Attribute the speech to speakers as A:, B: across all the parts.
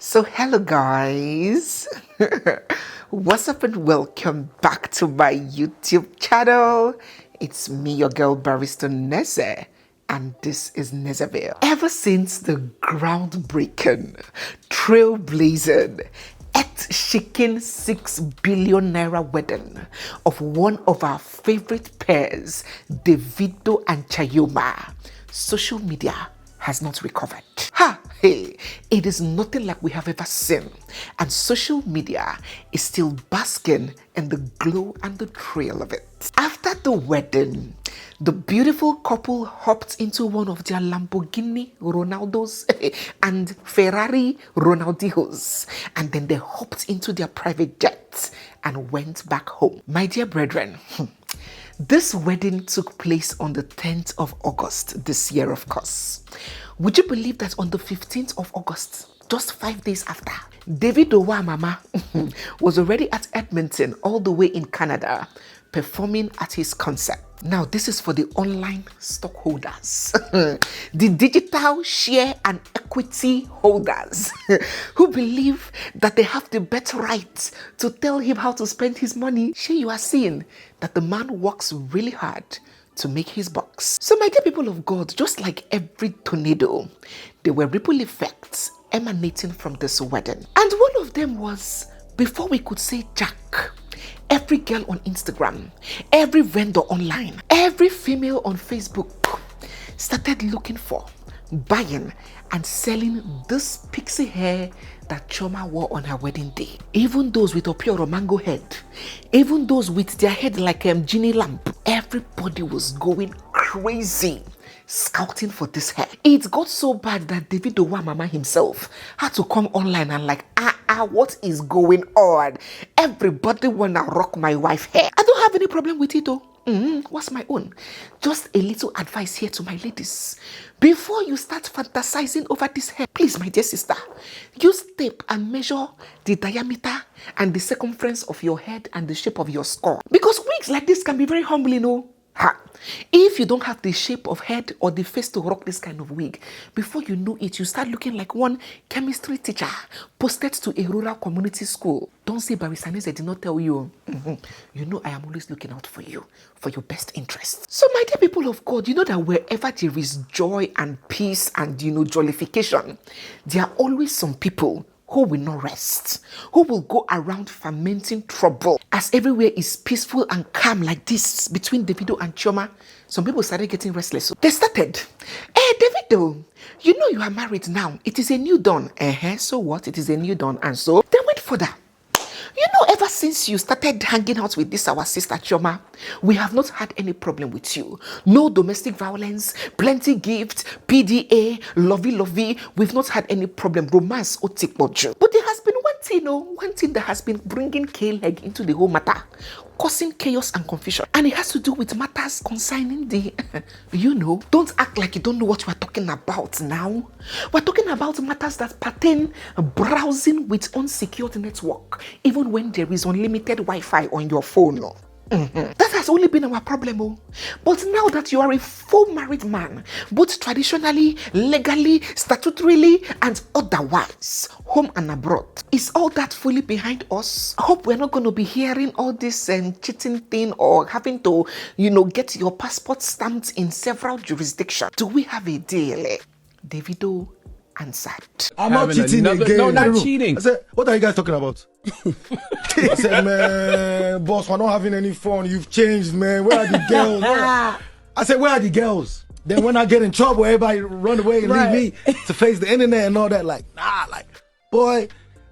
A: So hello guys, what's up and welcome back to my YouTube channel. It's me, your girl barrister Neze, and this is Nezeville. Ever since the groundbreaking, trailblazing, earth-shaking 6 billion naira wedding of one of our favorite pairs, Davido and Chioma, social media has not recovered. Hey, it is nothing like we have ever seen, and social media is still basking in the glow and the thrill of it. After the wedding, the beautiful couple hopped into one of their Lamborghini Ronaldos and Ferrari Ronaldinhos, and then they hopped into their private jets and went back home. My dear brethren, this wedding took place on the 10th of August this year, of course. Would you believe that on the 15th of August, just 5 days after, Davido Mama was already at Edmonton, all the way in Canada, performing at his concert. Now, this is for the online stockholders, the digital share and equity holders who believe that they have the better right to tell him how to spend his money. Sure, you are seeing that the man works really hard to make his bucks. So my dear people of God, just like every tornado, there were ripple effects emanating from this wedding. And one of them was, before we could say Jack, every girl on Instagram, every vendor online, every female on Facebook started looking for, buying and selling this pixie hair that Chioma wore on her wedding day. Even those with a pure mango head, even those with their head like a genie lamp, everybody was going crazy scouting for this hair. It got so bad that Davido Mama himself had to come online and like, what is going on? Everybody wanna rock my wife hair. I don't have any problem with it though. What's my own? Just a little advice here to my ladies. Before you start fantasizing over this hair, please, my dear sister, use tape and measure the diameter and the circumference of your head and the shape of your skull. Because wigs like this can be very humbling, oh. If you don't have the shape of head or the face to rock this kind of wig, before you know it, you start looking like one chemistry teacher posted to a rural community school. Don't say Barrister Neze did not tell you. You know I am always looking out for you, for your best interest. So my dear people of God, you know that wherever there is joy and peace and jollification, there are always some people who will not rest, who will go around fermenting trouble. As everywhere is peaceful and calm like this between Davido and Chioma, some people started getting restless. So they started, hey Davido, you know you are married now. It is a new dawn. So what? It is a new dawn. And so they went further. You know, ever since you started hanging out with this our sister Chioma, we have not had any problem with you. No domestic violence, plenty gifts, PDA, lovey. We've not had any problem. Romance, otikboju. But there has been one thing that has been bringing K-leg into the whole matter, causing chaos and confusion. And it has to do with matters concerning the, don't act like you don't know what we're talking about now. We're talking about matters that pertain browsing with unsecured network, even when there is unlimited Wi-Fi on your phone. That has only been our problem. But now that you are a full married man, both traditionally, legally, statutorily, and otherwise, home and abroad, is all that fully behind us? I hope we're not going to be hearing all this cheating thing or having to, get your passport stamped in several jurisdictions. Do we have a deal? Davido answered,
B: I'm not cheating again.
C: No, not cheating.
B: I said, what are you guys talking about? I said, man, boss, we're not having any fun. You've changed, man. Where are the girls? I said, where are the girls? Then when I get in trouble, everybody run away and leave me to face the internet and all that. Like, boy,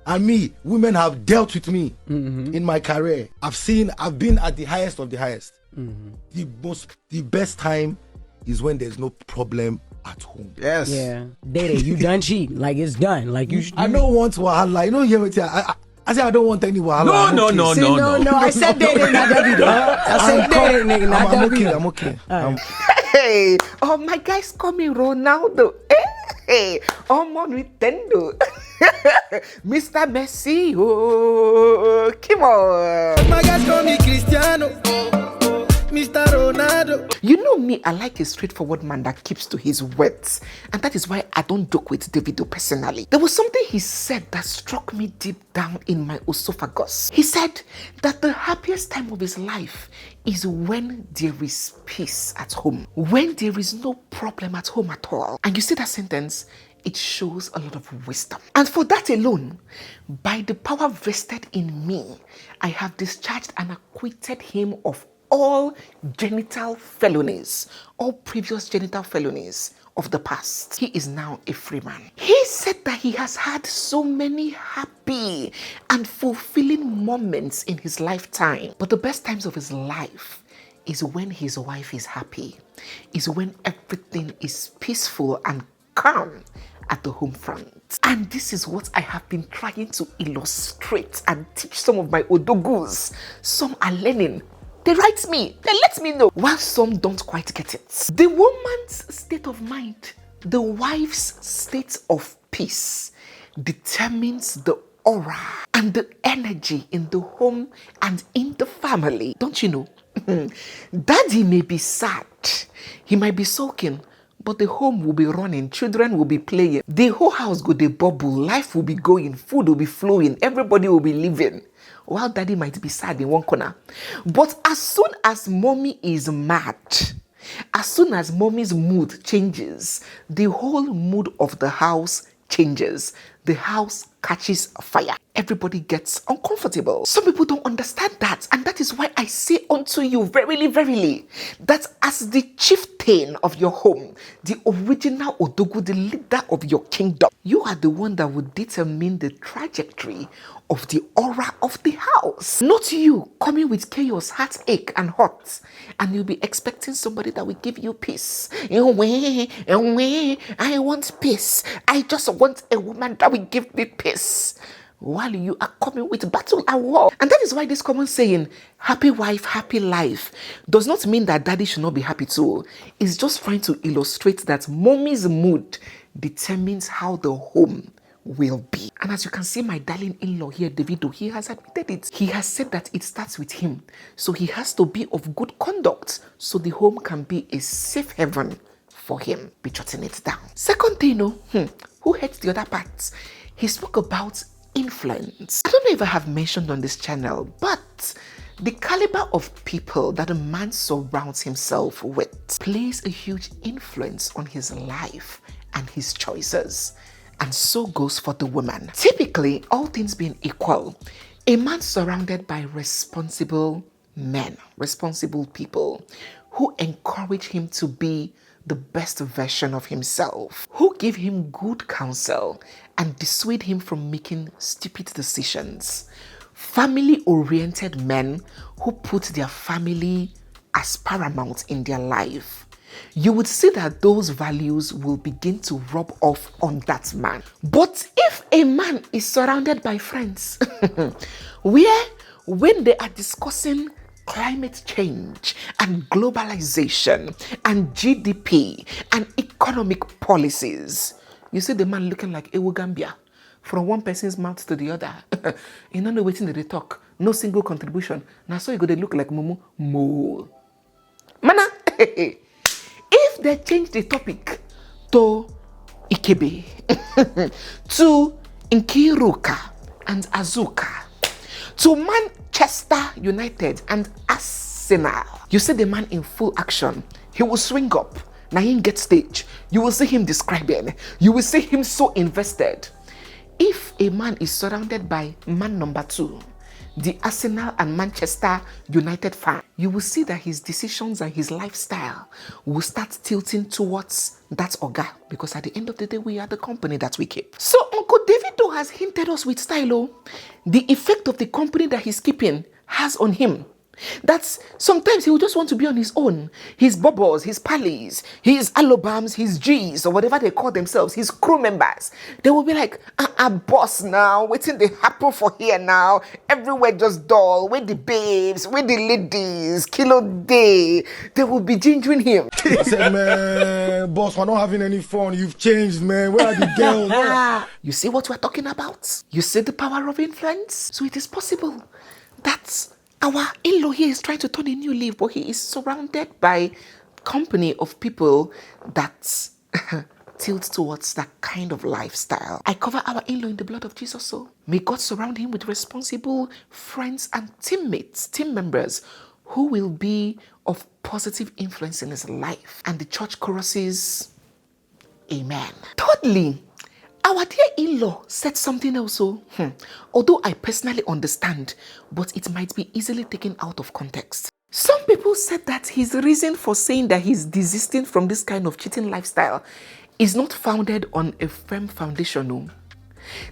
B: and me, women have dealt with me in my career. I've been at the highest of the highest. The best time is when there's no problem at home.
C: Yes.
D: Yeah. Dede, you done cheating. Like, it's done. Like, you
B: I don't want wahala. You don't hear what I said I don't want any wahala.
C: No.
D: I said Dede, not Davido. I said Dede, nigga, not Davido.
B: I'm okay.
A: Hey, my guys call me Ronaldo. Hey, Nintendo. Mr. Messi. Oh, come on.
E: My guys call me Cristiano.
B: Mr. Ronaldo.
A: You know me, I like a straightforward man that keeps to his words. And that is why I don't joke with Davido personally. There was something he said that struck me deep down in my esophagus. He said that the happiest time of his life is when there is peace at home. When there is no problem at home at all. And you see that sentence? It shows a lot of wisdom. And for that alone, by the power vested in me, I have discharged and acquitted him of all genital felonies, all previous genital felonies of the past. He is now a free man. He said that he has had so many happy and fulfilling moments in his lifetime. But the best times of his life is when his wife is happy, is when everything is peaceful and calm at the home front. And this is what I have been trying to illustrate and teach some of my odogus. Some are learning. They write me, they let me know, while some don't quite get it. The woman's state of mind, the wife's state of peace, determines the aura and the energy in the home and in the family. Don't you know? Daddy may be sad, he might be sulking, but the home will be running, children will be playing, the whole house will be bubble, life will be going, food will be flowing, everybody will be living. While daddy might be sad in one corner. But as soon as mommy is mad, as soon as mommy's mood changes, the whole mood of the house changes. The house catches fire. Everybody gets uncomfortable. Some people don't understand that. And that is why I say unto you, verily, verily, that as the chieftain of your home, the original Odogu, the leader of your kingdom, you are the one that will determine the trajectory of the aura of the house. Not you coming with chaos, heartache, and hurt, and you'll be expecting somebody that will give you peace. I want peace. I just want a woman that will give me peace. While you are coming with battle and war. And that is why this common saying, happy wife, happy life, does not mean that daddy should not be happy too. It's just trying to illustrate that mommy's mood determines how the home will be. And as you can see, my darling in-law here, Davido, he has admitted it. He has said that it starts with him. So he has to be of good conduct so the home can be a safe haven for him. Be jotting it down. Second thing, who hates the other parts? He spoke about influence. I don't know if I have mentioned on this channel, but the caliber of people that a man surrounds himself with plays a huge influence on his life and his choices. And so goes for the woman. Typically, all things being equal, a man surrounded by responsible men, responsible people who encourage him to be the best version of himself, who give him good counsel and dissuade him from making stupid decisions. Family-oriented men who put their family as paramount in their life. You would see that those values will begin to rub off on that man. But if a man is surrounded by friends, where when they are discussing climate change and globalization and GDP and economic policies, you see the man looking like Ewu Gambia from one person's mouth to the other. You don't know waiting they talk. No single contribution. Now so you go they look like Mumu Mo. Mana, if they change the topic to Ikebe, to Nkiruka and Azuka, to Manchester United and Arsenal, you see the man in full action. He will swing up. Now he get stage. You will see him describing. You will see him so invested. If a man is surrounded by man number 2, the Arsenal and Manchester United fan, you will see that his decisions and his lifestyle will start tilting towards that Oga, because at the end of the day, we are the company that we keep. So Uncle Davido has hinted us with style, the effect of the company that he's keeping has on him. That's sometimes he will just want to be on his own. His bubbles, his pallies, his alobams, his G's, or whatever they call themselves, his crew members. They will be like, boss now, waiting they happen for here now. Everywhere just dull, with the babes, with the ladies, kilo day. They will be gingering him.
B: I said, man, boss, we're not having any fun. You've changed, man. Where are the girls?
A: You see what we're talking about? You see the power of influence? So it is possible that Our in-law here is trying to turn a new leaf, but he is surrounded by company of people that tilt towards that kind of lifestyle. I cover our in-law in the blood of Jesus. So may God surround him with responsible friends and teammates, team members who will be of positive influence in his life. And the church choruses, amen. Thirdly, our dear in-law said something also, although I personally understand, but it might be easily taken out of context. Some people said that his reason for saying that he's desisting from this kind of cheating lifestyle is not founded on a firm foundation. No.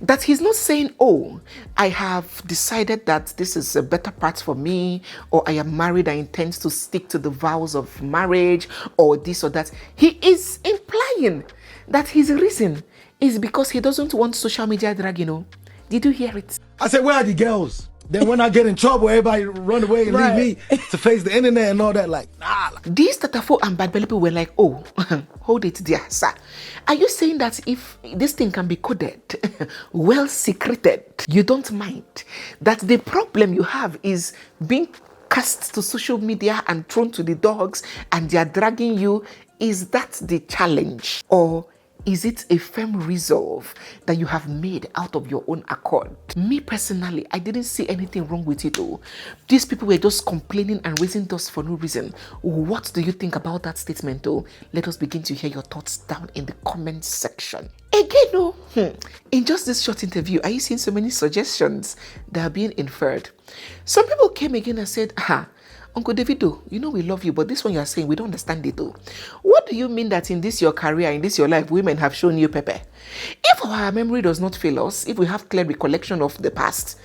A: That he's not saying, oh, I have decided that this is a better path for me, or I am married, I intend to stick to the vows of marriage, or this or that. He is implying that his reason is because he doesn't want social media drag, Did you hear it?
B: I said, where are the girls? Then when I get in trouble, everybody run away and leave me to face the internet and all that. Like, nah.
A: These Tatafo and Bad Belly people were like, oh, hold it there, sir. Are you saying that if this thing can be coded, well secreted, you don't mind that the problem you have is being cast to social media and thrown to the dogs and they are dragging you? Is that the challenge? Or is it a firm resolve that you have made out of your own accord? Me personally, I didn't see anything wrong with it. These people were just complaining and raising dust for no reason. What do you think about that statement? Let us begin to hear your thoughts down in the comment section. Again, in just this short interview, are you seeing so many suggestions that are being inferred? Some people came again and said, Uncle Davido, we love you, but this one you are saying, we don't understand it though. What do you mean that in this your career, in this your life, women have shown you pepper? If our memory does not fail us, if we have clear recollection of the past,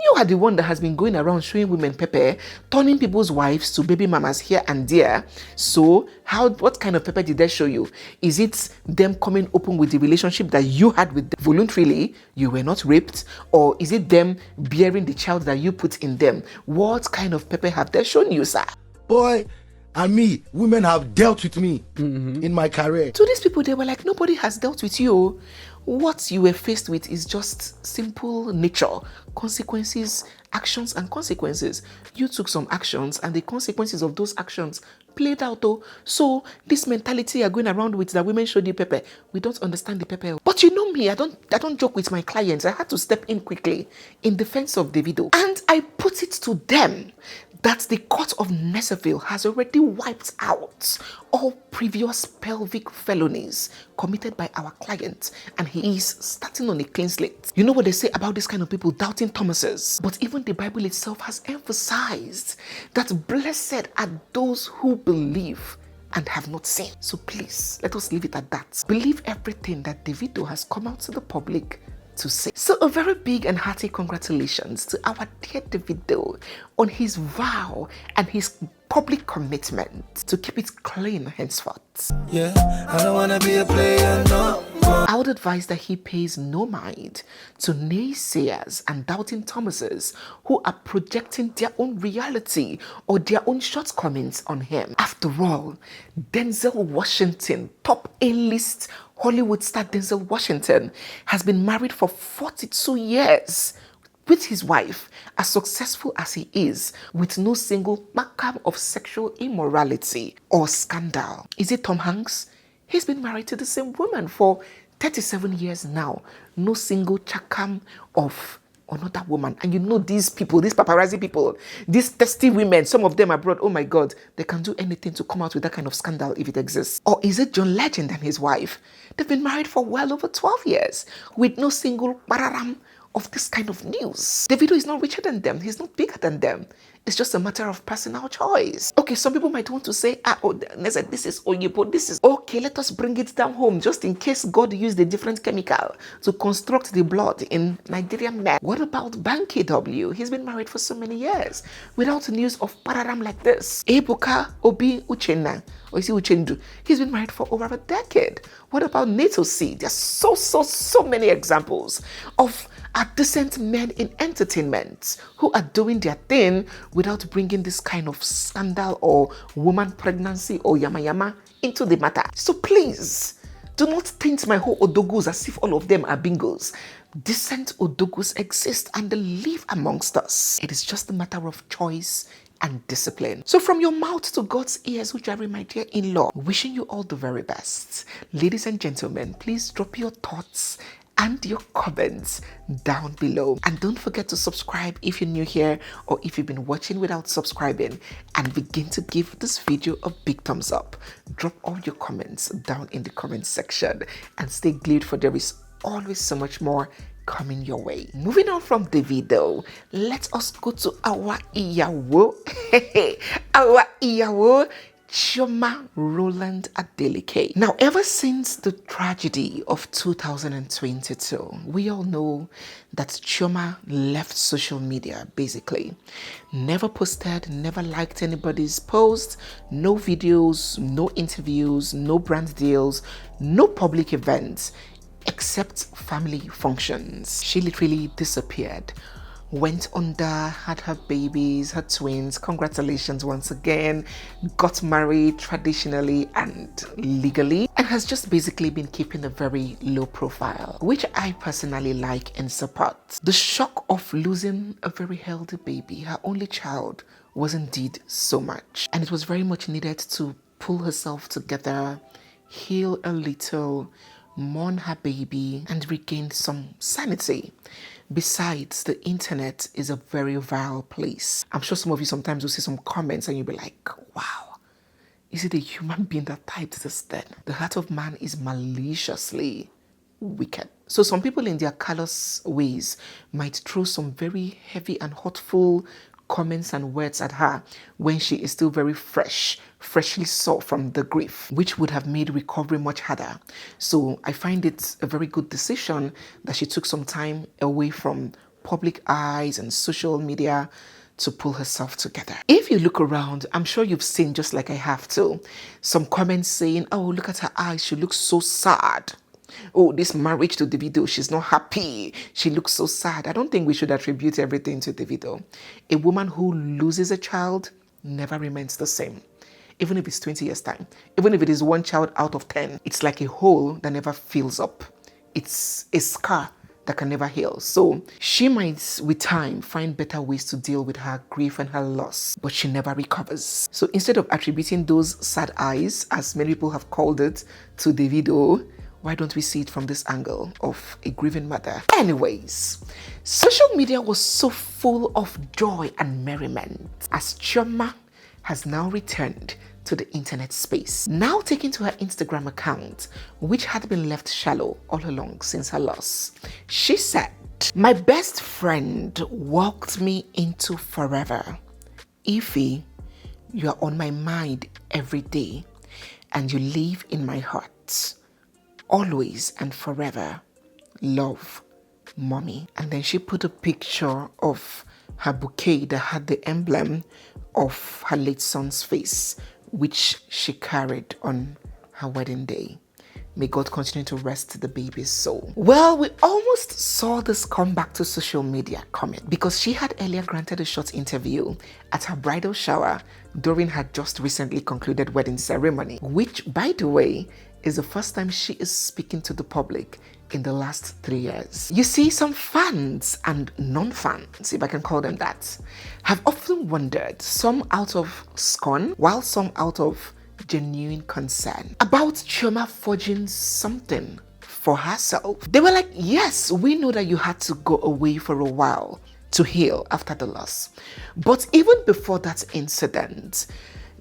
A: you are the one that has been going around showing women pepper, turning people's wives to baby mamas here and there. So, what kind of pepper did they show you? Is it them coming open with the relationship that you had with them voluntarily, you were not raped? Or is it them bearing the child that you put in them? What kind of pepper have they shown you, sir?
B: Boy, and me, women have dealt with me in my career.
A: To these people, they were like, nobody has dealt with you. What you were faced with is just simple nature, consequences, actions and consequences. You took some actions and the consequences of those actions played out though. So this mentality you're going around with that women showed you pepper, we don't understand the pepper. But you know me, I don't joke with my clients. I had to step in quickly in defense of Davido. And I put it to them that the court of Nezeville has already wiped out all previous pelvic felonies committed by our client, and he is starting on a clean slate. You know what they say about this kind of people, doubting Thomases? But even the Bible itself has emphasized that blessed are those who believe and have not seen. So please, let us leave it at that. Believe everything that Davido has come out to the public to say. So a very big and hearty congratulations to our dear Davido on his vow and his public commitment to keep it clean henceforth.
D: Yeah, I don't wanna be a player no more.
A: I would advise that he pays no mind to naysayers and doubting Thomases who are projecting their own reality or their own shortcomings on him. After all, Denzel Washington, top A-list Hollywood star Denzel Washington, has been married for 42 years with his wife, as successful as he is, with no single makam of sexual immorality or scandal. Is it Tom Hanks? He's been married to the same woman for 37 years now. No single chakam of another woman. And you know these people, these paparazzi people, these testy women, some of them abroad, oh my God, they can do anything to come out with that kind of scandal if it exists. Or is it John Legend and his wife? They've been married for well over 12 years with no single bararam of this kind of news. Davido is not richer than them. He's not bigger than them. It's just a matter of personal choice. Okay, some people might want to say, this is Oyibo, this is okay, let us bring it down home just in case God used a different chemical to construct the blood in Nigerian men. What about Banky W? He's been married for so many years without news of pararam like this. Ebuka Obi Uchenna, or is he Uchendu? He's been married for over a decade. What about Nato C? There's so many examples of decent men in entertainment who are doing their thing without bringing this kind of scandal or woman pregnancy or yama into the matter. So please, do not taint my whole odogus as if all of them are bingos. Decent odogus exist and they live amongst us. It is just a matter of choice and discipline. So from your mouth to God's ears, Ujari, my dear in-law, wishing you all the very best. Ladies and gentlemen, please drop your thoughts and your comments down below. And don't forget to subscribe if you're new here or if you've been watching without subscribing, and begin to give this video a big thumbs up. Drop all your comments down in the comment section and stay glued, for there is always so much more coming your way. Moving on from Davido, let us go to our Iyawo. Our Iyawo, Chioma Roland Adeleke. Now, ever since the tragedy of 2022, we all know that Chioma left social media, basically. Never posted, never liked anybody's post, no videos, no interviews, no brand deals, no public events, except family functions. She literally disappeared. Went under, had her babies, her twins, congratulations once again, got married traditionally and legally, and has just basically been keeping a very low profile, which I personally like and support. The shock of losing a very healthy baby, her only child, was indeed so much, and it was very much needed to pull herself together, heal a little, mourn her baby, and regain some sanity. Besides, the internet is a very vile place. I'm sure some of you sometimes will see some comments and you'll be like, wow, is it a human being that types this then? The heart of man is maliciously wicked. So some people in their callous ways might throw some very heavy and hurtful comments and words at her when she is still very freshly sore from the grief, which would have made recovery much harder. So I find it a very good decision that she took some time away from public eyes and social media to pull herself together. If you look around, I'm sure you've seen, just like I have too, some comments saying, oh, look at her eyes, she looks so sad. Oh, this marriage to Davido, she's not happy. She looks so sad. I don't think we should attribute everything to Davido. A woman who loses a child never remains the same. Even if it's 20 years' time. Even if it is one child out of 10. It's like a hole that never fills up. It's a scar that can never heal. So she might, with time, find better ways to deal with her grief and her loss, but she never recovers. So instead of attributing those sad eyes, as many people have called it, to Davido, why don't we see it from this angle of a grieving mother? Anyways, social media was so full of joy and merriment as Chioma has now returned to the internet space. Now taking to her Instagram account, which had been left shallow all along since her loss. She said, "My best friend walked me into forever. Ify, you are on my mind every day and you live in my heart. Always and forever. Love, Mommy." And then she put a picture of her bouquet that had the emblem of her late son's face, which she carried on her wedding day. May God continue to rest the baby's soul. Well, we almost saw this come back to social media coming, because she had earlier granted a short interview at her bridal shower during her just recently concluded wedding ceremony, which, by the way, is the first time she is speaking to the public in the last 3 years. You see, some fans and non-fans, if I can call them that, have often wondered, some out of scorn, while some out of genuine concern, about Chioma forging something for herself. They were like, yes, we know that you had to go away for a while to heal after the loss. But even before that incident,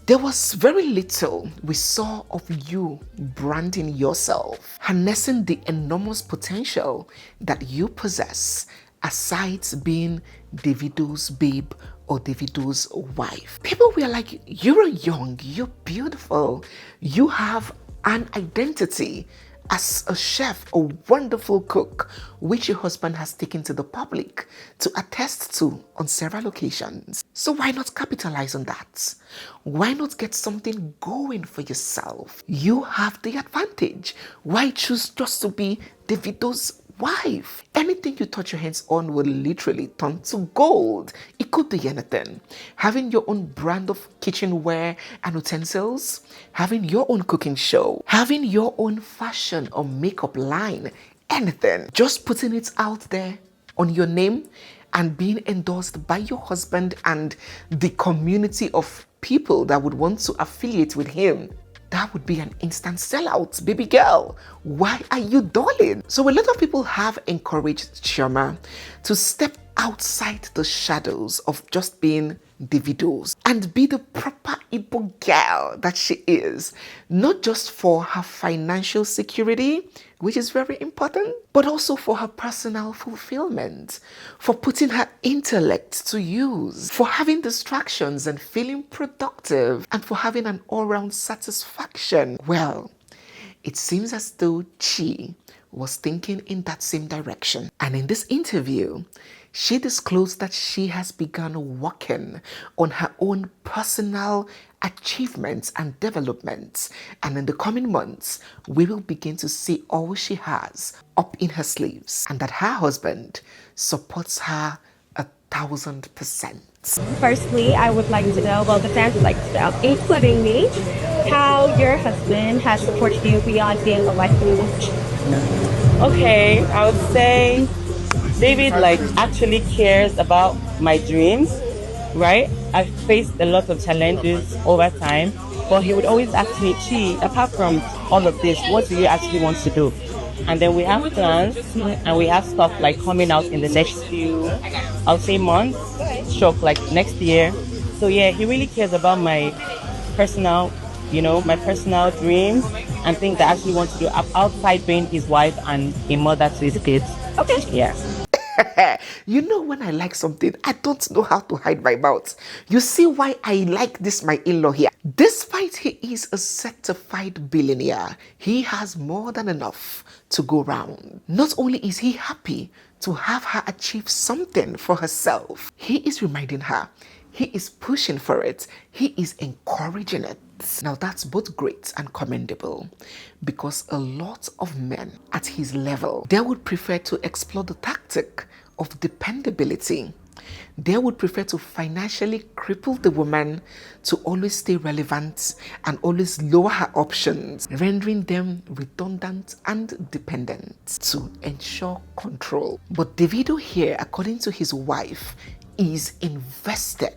A: there was very little we saw of you branding yourself, harnessing the enormous potential that you possess, aside being Davido's babe or Davido's wife. People were like, you're young, you're beautiful, you have an identity as a chef, a wonderful cook, which your husband has taken to the public to attest to on several occasions. So why not capitalize on that? Why not get something going for yourself? You have the advantage. Why choose just to be Davido's wife? Anything you touch your hands on will literally turn to gold. It could be anything. Having your own brand of kitchenware and utensils, having your own cooking show, having your own fashion or makeup line, anything. Just putting it out there on your name and being endorsed by your husband and the community of people that would want to affiliate with him, that would be an instant sellout, baby girl. Why are you darling? So a lot of people have encouraged Chioma to step outside the shadows of just being Davido's and be the proper Igbo girl that she is, not just for her financial security, which is very important, but also for her personal fulfillment, for putting her intellect to use, for having distractions and feeling productive, and for having an all-round satisfaction. Well, it seems as though Chi was thinking in that same direction. And in this interview, she disclosed that she has begun working on her own personal achievements and developments. And in the coming months, we will begin to see all she has up in her sleeves, and that her husband supports her 1,000%.
C: Firstly, I would like to know, well, the fans would like to know, including me, how your husband has supported you beyond being a wife coach.
E: Okay, I would say David actually cares about my dreams, right? I've faced a lot of challenges over time, but he would always ask me, Chi, apart from all of this, what do you actually want to do? And then we have plans and we have stuff coming out in the next few, I'll say months, stroke next year. So yeah, he really cares about my personal, my personal dreams and things that I actually want to do outside being his wife and a mother to his kids. Okay. Yeah.
A: You know, when I like something, I don't know how to hide my mouth. You see why I like this, my in-law here. Despite he is a certified billionaire, he has more than enough to go round. Not only is he happy to have her achieve something for herself, he is reminding her, he is pushing for it, he is encouraging it. Now that's both great and commendable, because a lot of men at his level, they would prefer to explore the tactic of dependability. They would prefer to financially cripple the woman to always stay relevant and always lower her options, rendering them redundant and dependent to ensure control. But Davido here, according to his wife, is invested,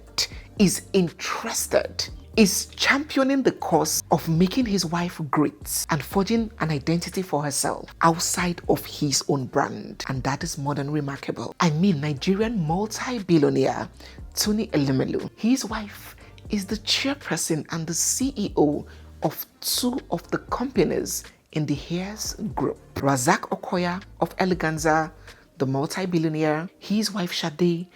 A: is interested, is championing the cause of making his wife great and forging an identity for herself outside of his own brand. And that is more than remarkable. I mean, Nigerian multi-billionaire Tony Elumelu, his wife is the chairperson and the CEO of two of the companies in the Hairs Group. Razak Okoya of Eleganza, the multi-billionaire, his wife Sade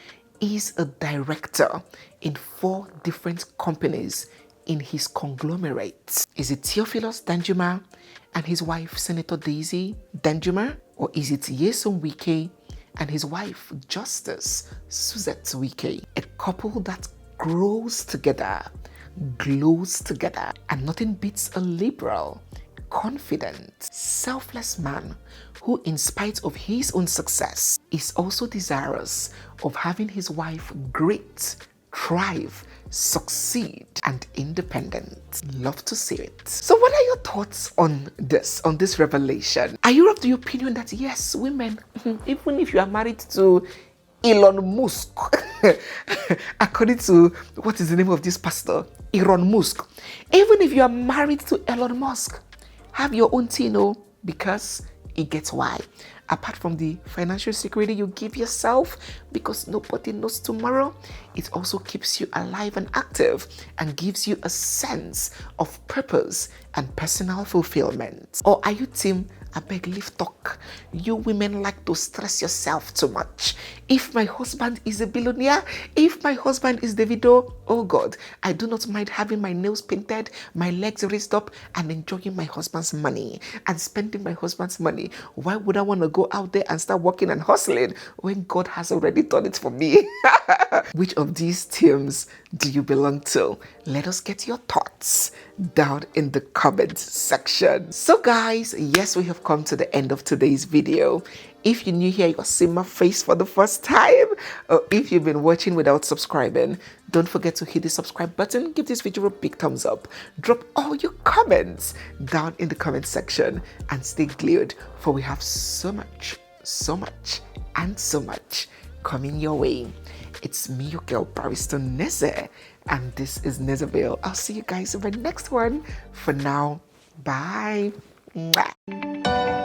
A: is a director in 4 different companies in his conglomerate. Is it Theophilus Danjuma and his wife Senator Daisy Danjuma? Or is it Yeson Wike and his wife Justice Suzette Wike? A couple that grows together, glows together, and nothing beats a liberal, confident, selfless man who, in spite of his own success, is also desirous of having his wife great, thrive, succeed, and independent. Love to see it. So what are your thoughts on this revelation? Are you of the opinion that yes, women, even if you are married to Elon Musk, according to, what is the name of this pastor? Elon Musk. Even if you are married to Elon Musk, have your own thing, because it gets why. Apart from the financial security you give yourself, because nobody knows tomorrow, it also keeps you alive and active and gives you a sense of purpose and personal fulfillment. Or are you team, I beg, leave talk? You women like to stress yourself too much. If my husband is a billionaire, if my husband is Davido, oh God, I do not mind having my nails painted, my legs raised up, and enjoying my husband's money and spending my husband's money. Why would I want to go out there and start working and hustling when God has already done it for me? Which of these teams do you belong to? Let us get your thoughts down in the comment section. So guys, yes, we have come to the end of today's video. If you're new here, you're seeing my face for the first time, or if you've been watching without subscribing, Don't forget to hit the subscribe button. Give this video a big thumbs up. Drop all your comments down in the comment section and stay glued, for we have so much, and so much coming your way. It's me, your girl, Barrister Neze, and this is Nezeville. I'll see you guys in my next one. For now, bye. Mwah.